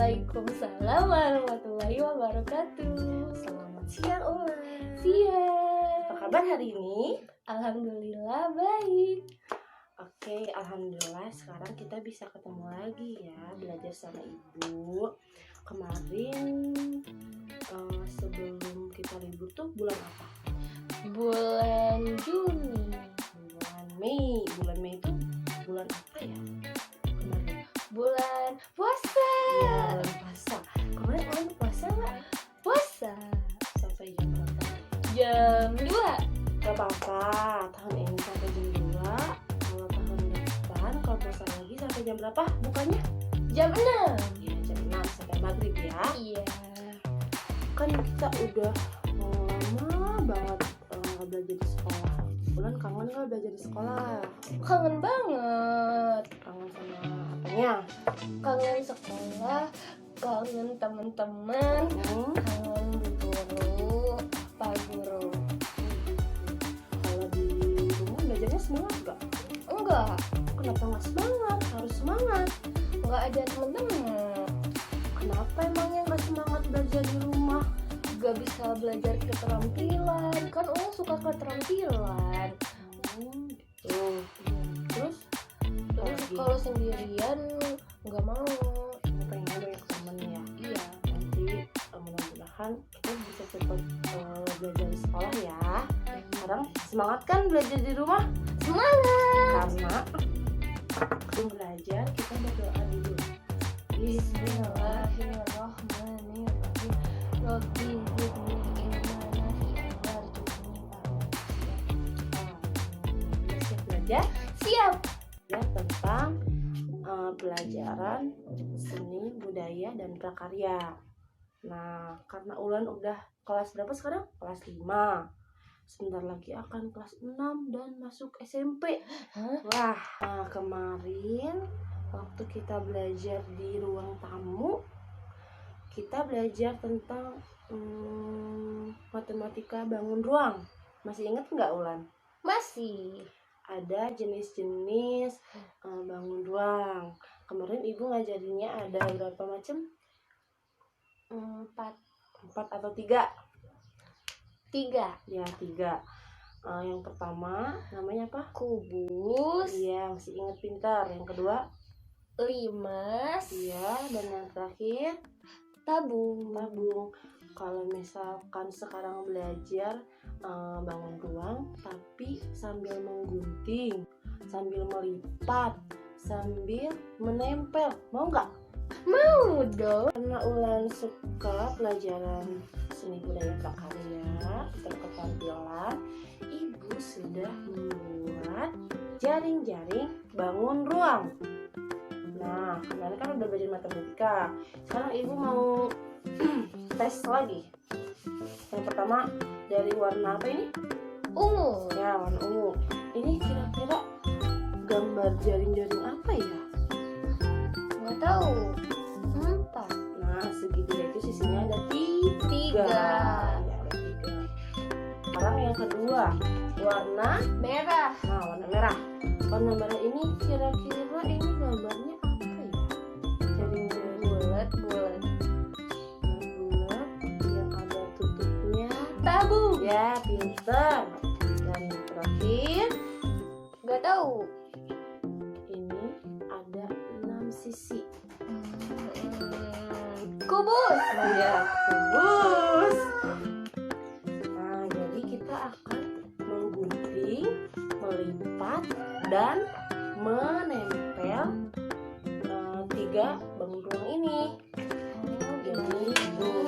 Waalaikumsalam warahmatullahi wabarakatuh. Selamat siang Ulan. Siang. Apa kabar hari ini? Alhamdulillah baik. Oke, alhamdulillah sekarang kita bisa ketemu lagi ya, belajar sama ibu. Kemarin sebelum kita libur tuh bulan apa? Bulan Juni. Bulan Mei. Bulan Mei itu bulan apa ya? Kemarin. Bulan puasa. Ya, bulan puasa. Kemarin Ulan puasa nggak? Puasa. Sampai jam berapa? Jam 2. Gak apa-apa, tahun ini sampai jam 2. Kalau tahun depan, kalau puasa lagi sampai jam berapa bukanya? Jam 6. Ya, jam 6 sampai maghrib ya. Iya. Kan kita udah lama banget nggak belajar di sekolah. Bulan kangen nggak belajar di sekolah? Kangen banget. Kangen sama apanya? Kangen sekolah, kangen teman-teman, kangen bu guru, pak guru. Kalau di rumah belajarnya semangat nggak? Enggak, Kenapa nggak semangat? Harus semangat. enggak ada teman-teman. Kenapa emangnya nggak semangat belajar di rumah? Gak bisa belajar keterampilan, kan orang suka keterampilan. Gitu. Terus lagi? Kalau sendirian nggak mau. Pengen banyak temen ya. Iya. Nanti mudah-mudahan kita bisa cepat belajar di sekolah ya. Sekarang semangat kan belajar di rumah? Semangat. Karena sebelum belajar kita berdoa dulu. Bismillahirrahmanirrahim. Rabbi zidni ilman nafi'an warzuqni fahman. Siap belajar Siap. ya tentang pelajaran seni budaya dan prakarya. Nah, karena Ulan udah kelas berapa sekarang? Kelas 5. Sebentar lagi akan kelas 6 dan masuk SMP. Hah? Wah, nah kemarin waktu kita belajar di ruang tamu, kita belajar tentang matematika bangun ruang. Masih ingat nggak Ulan? Masih. Ada jenis-jenis bangun ruang. Kemarin ibu ngajarinnya ada berapa macam? 4. 4 atau 3? 3. Ya, 3. Yang pertama namanya apa? Kubus. Iya, masih ingat pintar. Yang kedua? Limas. Iya, dan yang terakhir? Tabung. Tabung. Kalau misalkan sekarang belajar bangun ruang, tapi sambil menggunting, sambil melipat, sambil menempel, mau nggak? Mau dong. Karena Ulan suka pelajaran seni budaya prakarya atau keterampilan, ibu sudah membuat jaring-jaring bangun ruang. Nah, kemarin kan udah belajar matematika. Sekarang ibu mau tes lagi. Yang pertama dari warna apa ini? Ungu. Ya, warna ungu. Ini kira-kira gambar jaring-jaring apa ya? Nggak tahu. 4. Nah, segitiga itu sisinya ada 3. Ya, ada 3. Sekarang yang kedua, warna Merah. nah, warna merah. Warna merah ini kira-kira ini gambarnya apa ya? Jaring-jaring Bulat. bulat yang ada tutupnya. Tabung. Ya, pinter. Dan yang terakhir, Nggak tahu. ini ada 6 sisi. Kubus. Ya, kubus. Nah, jadi kita akan menggunting, melipat, dan menempel 3 bangun ruang ini. Jadi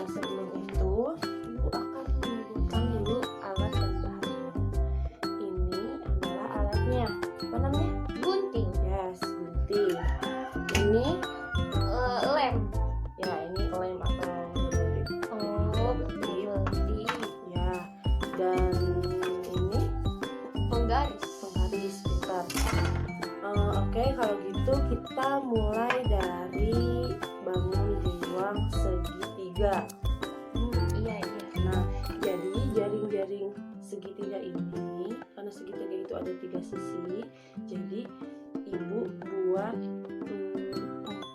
sebelum itu ibu akan menyebutkan dulu alat dan bahannya. Ini adalah alatnya. Apa namanya? Gunting. Yes, gunting. Ini Lem. ya, ini lem atau gunting. Oh, gunting. Ya, dan ini Penggaris. penggaris pintar. Oke, kalau gitu kita mulai dari bangun ruang segitiga. Iya. Nah, jadi jaring-jaring segitiga ini, karena segitiga itu ada 3 sisi, jadi ibu buat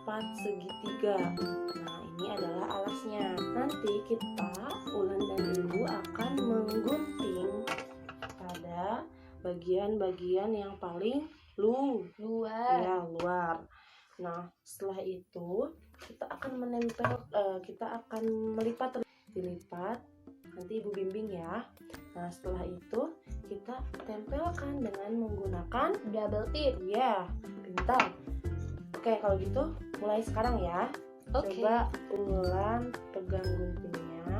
4 segitiga. Nah, ini adalah alasnya. Nanti kita, Ulan dan Ibu akan menggunting pada bagian-bagian yang paling luar. Nah, setelah itu kita akan melipat, dilipat. Nanti Ibu bimbing ya. Nah, setelah itu kita tempelkan dengan menggunakan Double tip. ya, pintar. Oke, kalau gitu mulai sekarang ya. Oke. Coba Ulan pegang guntingnya.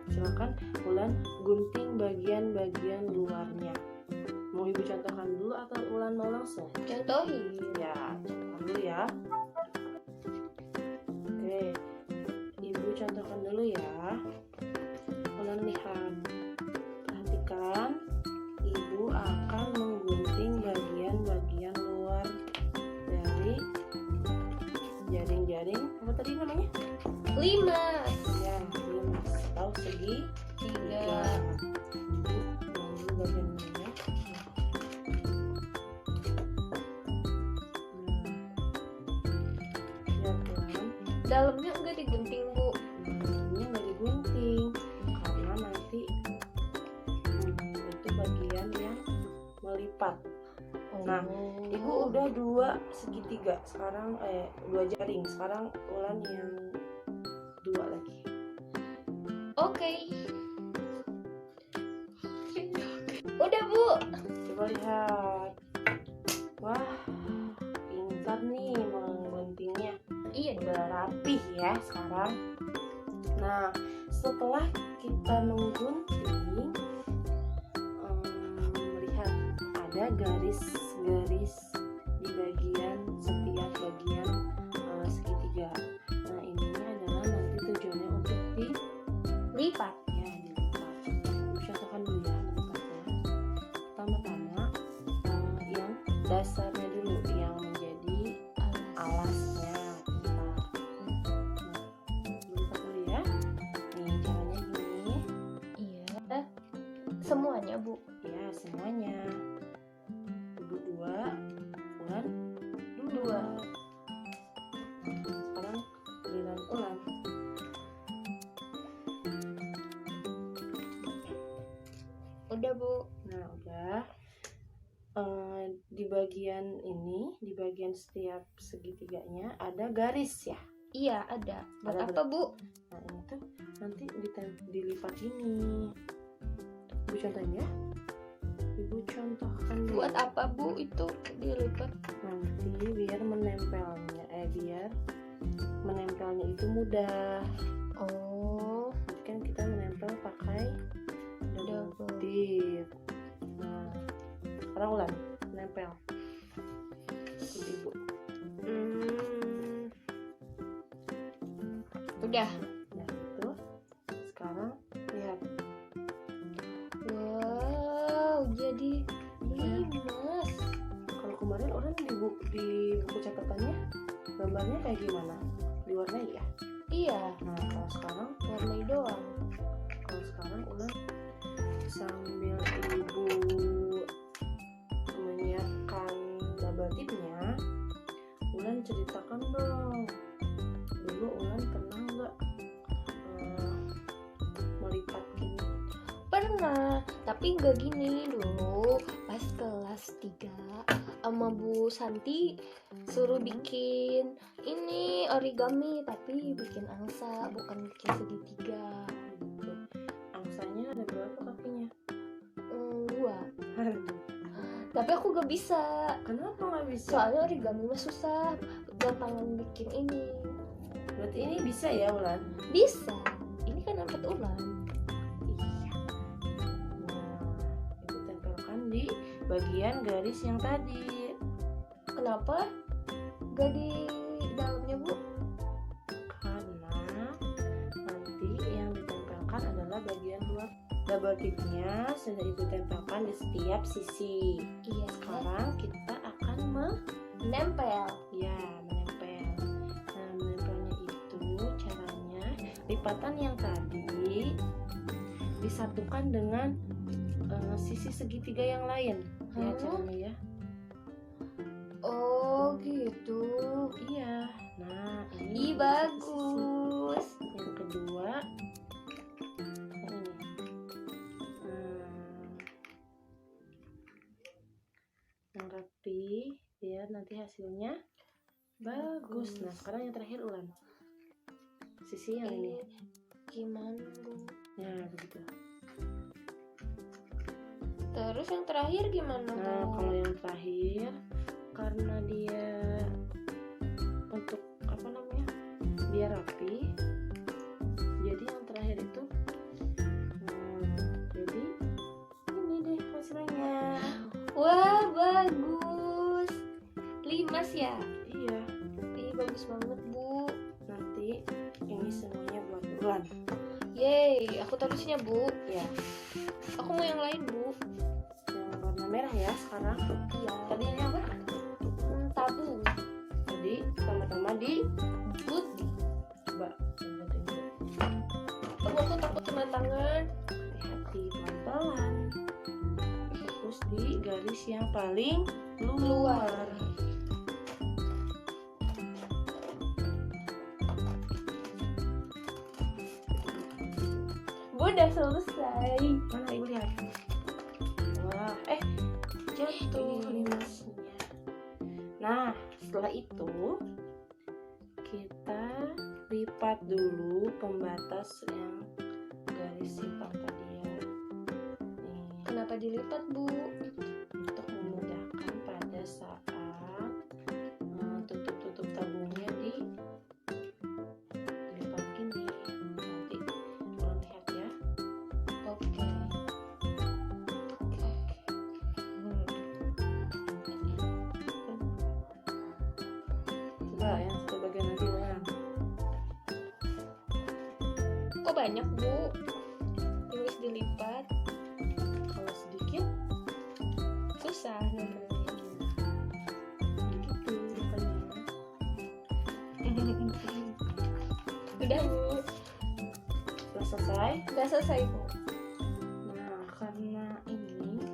Silakan Ulan gunting bagian-bagian luarnya. Mau Ibu contohkan dulu atau Ulan mau langsung? Contohin. Ya, contohkan dulu ya. Oke, Ibu contohkan dulu ya. Ulan lihat. Perhatikan, Ibu akan menggunting bagian-bagian luar dari jaring-jaring apa tadi namanya? 5. Ya, 5 atau segi 3. Ibu bagian ini ya. Lihat Ulan. Dalamnya enggak digunting, Bu. Ini nggak digunting karena nanti itu bagian yang melipat. Nah, Ibu udah 2 segitiga sekarang, 2 jaring. Sekarang Ulan yang 2 lagi. Oke. Udah, Bu. Coba lihat. Wah, pintar nih mengguntingnya. Iya, Udah rapih ya sekarang. Nah, setelah kita menggunting, melihat ada garis-garis di bagian setiap bagian segitiga. Nah, ini adalah nanti tujuannya untuk lipat. dilipat. Contohkan dulu ya melipatnya. Pertama-tama yang dasarnya dulu yang menjadi alasnya. Lipat dulu ya. Nih caranya gini. Iya. Semuanya, Bu. Ya, semuanya. Ibu 2, Ulan 2. Sekarang giliran Ulan. Udah, Bu. Nah, udah. Di bagian ini, di bagian setiap segitiganya ada garis ya. Iya, ada. Buat Ada apa, Bu? Nah, ini tuh nanti dilipat ini. Ibu contohin ya. Ibu contohkan dulu. Buat apa, Bu, itu dilipat? Nanti biar menempelnya itu mudah. Oh, Jadi kan kita menempel pakai double double. tip. Nah, sekarang Ulan nempel. Ibu. Udah. Nah, itu. Sekarang lihat. Wow, jadi 5. Kalau kemarin orang di buku catatannya gambarnya kayak gimana? Diwarnai ya? Iya, Nah, kalau sekarang warnai doang. Ulan sambil Ibu menyiapkan double tipnya, Ulan ceritakan dong. Dulu Ulan pernah nggak melipat gini? Pernah, tapi nggak gini dulu. Pas kelas 3 sama Bu Santi suruh bikin ini origami, tapi bikin angsa, bukan bikin segitiga. Angsanya ada berapa kakinya? 2. Tapi aku gak bisa. Kenapa nggak bisa? Soalnya origami mah susah, gampangan bikin ini. Berarti ini bisa ya Ulan? Bisa. Ini kan 4 ulang. Iya. Nah, Ibu tempelkan di bagian garis yang tadi. Kenapa gak di dalamnya, Bu? Karena nanti yang ditempelkan adalah bagian luar. Double tipnya sudah Ibu tempelkan di setiap sisi. Iya. Sekarang kita akan Nempel. menempel. Nah, menempelnya itu caranya lipatan yang tadi disatukan dengan sisi segitiga yang lain. Ya, caranya ya. Oh gitu. Iya. Nah, bagus. Yang kedua yang ini. Yang rapi biar nanti hasilnya bagus. Nah sekarang yang terakhir Ulan, sisi yang ini. Gimana Bu? Nah begitu. Terus yang terakhir gimana Bu? Nah kalau yang terakhir karena dia untuk apa namanya biar rapi, jadi yang terakhir itu jadi ini deh hasilnya. Wah bagus. Limas ya? Iya, Ih bagus banget Bu. nanti ini semuanya buat Ulan. Yeay, aku taruhnya Bu. Ya, Aku mau yang lain Bu. yang warna merah ya sekarang. Iya. Tadi ini apa? Tabu. Jadi pertama-tama di Good. coba buatin dulu. Aku takut kena tangan. Hati-hati pelan-pelan. Fokus di garis yang paling Luar. luar. Bu udah selesai. Mana ibu lihat? Wah, jatuh limasnya. Nah, setelah itu kita lipat dulu pembatas yang garis hitam tadi ya. Nih, Kenapa dilipat Bu? untuk memudahkan pada saat tutup-tutup tabungnya dilipat gini. Nanti kalian lihat ya. Oke. Coba yang satu bagian nanti ulang. Kok banyak Bu? Yang harus dilipat. Kalau sedikit Susah nomornya. begitu rupanya. Udah Bu. Sudah selesai. Udah selesai Bu. Nah, karena ini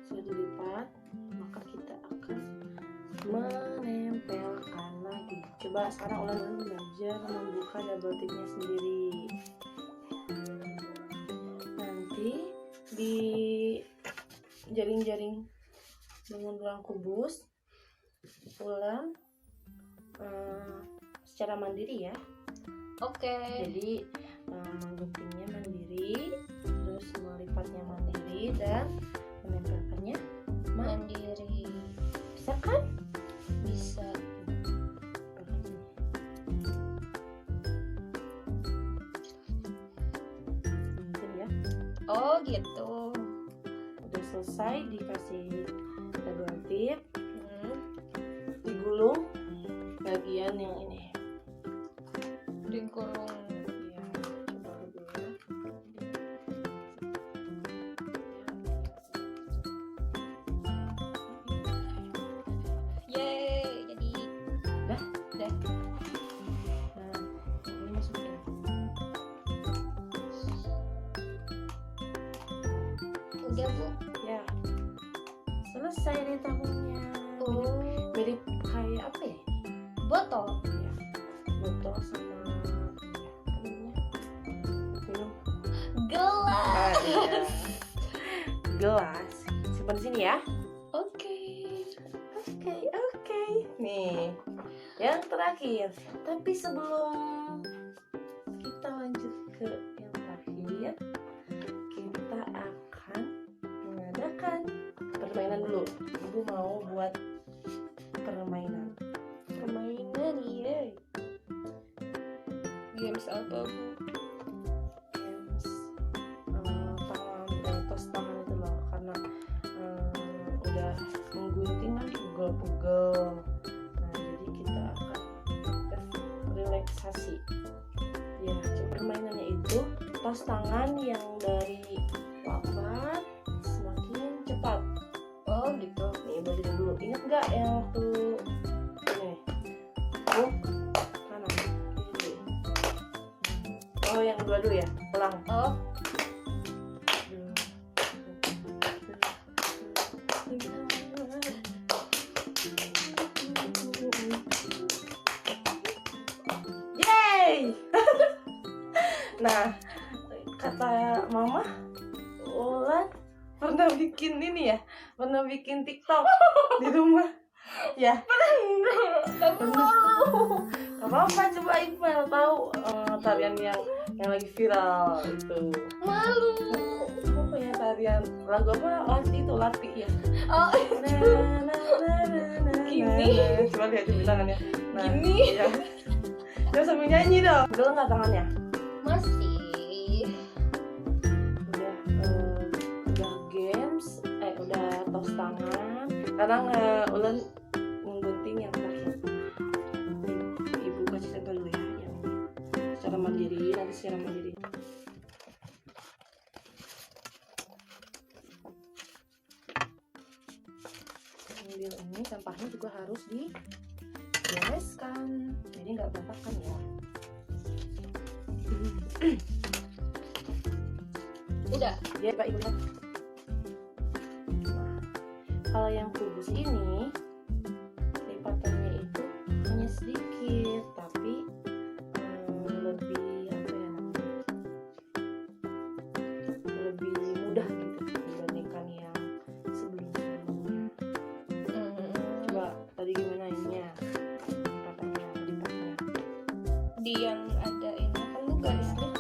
sudah dilipat, maka kita akan menempelkan lagi. Coba sekarang ulang belajar membuka double tipnya sendiri. Nanti di jaring-jaring bangun ruang kubus, ulang secara mandiri ya. Oke. Jadi mengguntingnya mandiri, terus melipatnya mandiri, dan menempelkannya Mandiri. bisa kan? Bisa. Mungkin ya. Oh gitu. Udah selesai dikasih double tip, digulung bagian yang ini. Dikurung. Ya, coba dulu ya. Yeay, jadi Dah? Dah. Nah, ini masukin. udah Bu. Ya, selesai nih tabungnya. Oh, Mirip kayak apa ya? botol. Ya, botol sama ini apa namanya? Minum. Gelas. Iya. Gelas. Simpan di sini ya. Oke. Oke. Nih, yang terakhir. Tapi sebelum kita lanjut ke yang terakhir, kita akan mengadakan permainan dulu. Ibu mau buat permainan. Permainan ya. Games apa Bu? Games tangan, tos tangan itu loh, karena udah menggunting kan pegel-pegel. Nah, jadi kita akan relaksasi. Ya, permainannya itu tos tangan yang dari lambat semakin cepat. Oh gitu. Nih, balik dulu. Ingat nggak yang waktu ini? Kanan, kiri. Oh, yang dua dulu ya. Ulang. Oh. Nah, kata mama, Ulan pernah bikin ini ya, pernah bikin TikTok di rumah. Ya, Tapi malu. gak apa-apa, coba Iqbal tahu tarian yang lagi viral itu. Malu. Apa ya tarian lagu apa? Lati itu Lati ya. Oh, Gini. Coba lihat di tangannya. Nah, Gini. ya. Coba sambil nyanyi dong. Udah nggak tangannya? masih. Udah games, udah tos tangan. Sekarang Ulan menggunting yang terakhir. Ibu kasih contoh dulu ya, yang secara mandiri, nanti secara mandiri. Sambil ini sampahnya juga harus dibereskan, jadi nggak berantakan ya. Udah. Ya Pak Ibu lihat. Nah, kalau yang kubus ini lipatannya itu hanya sedikit, tapi lebih apa ya namanya? Lebih mudah gitu dibandingkan yang sebelum-sebelumnya. Coba tadi gimana ininya? Lipatnya. Di yang ada ini kan lu garisnya.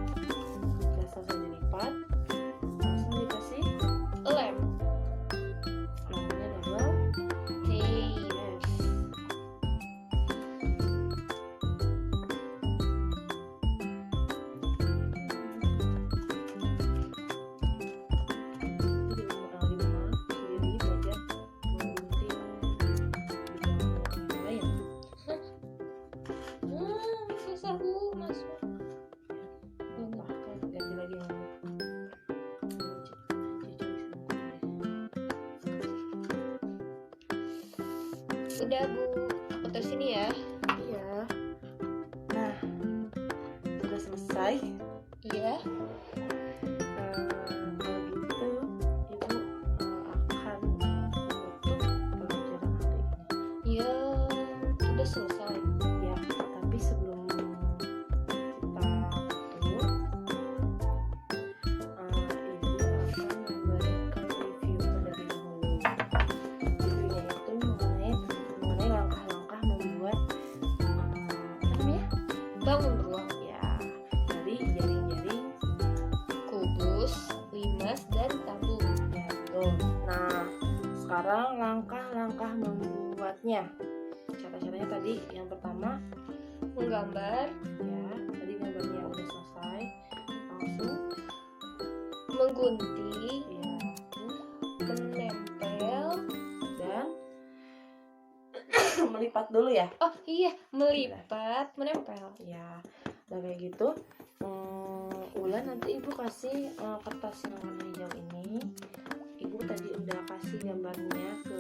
Udah selesai dilipat, langsung dikasih Lem. namanya double. Yes. Di rumah sendiri belajar menggunting yang lain. Susah bu masuk. Apa kan ganti lagi yang Udah bu, aku terus ini ya. iya. Nah, sudah selesai. Iya. Kalau gitu ibu akan menutup pelajaran hari ini. Ya, udah selesai. Ya, tapi sebelum kita tutup, ibu akan memberikan review terlebih dahulu. Reviewnya itu mengenai langkah-langkah membuat apa namanya? Bangun ruang. Ya, dari jaring-jaring. Kubus, limas, dan tabung. Ya, betul. Nah, sekarang langkah-langkah membuatnya. Cara-caranya tadi yang pertama, Menggambar, ya, tadi gambarnya udah selesai, langsung menggunting, ya, menempel. dan melipat dulu ya. Oh iya, melipat, menempel. Ya, udah kayak gitu. Ulan nanti ibu kasih kertas yang warna hijau ini. Ibu tadi udah kasih gambarnya ke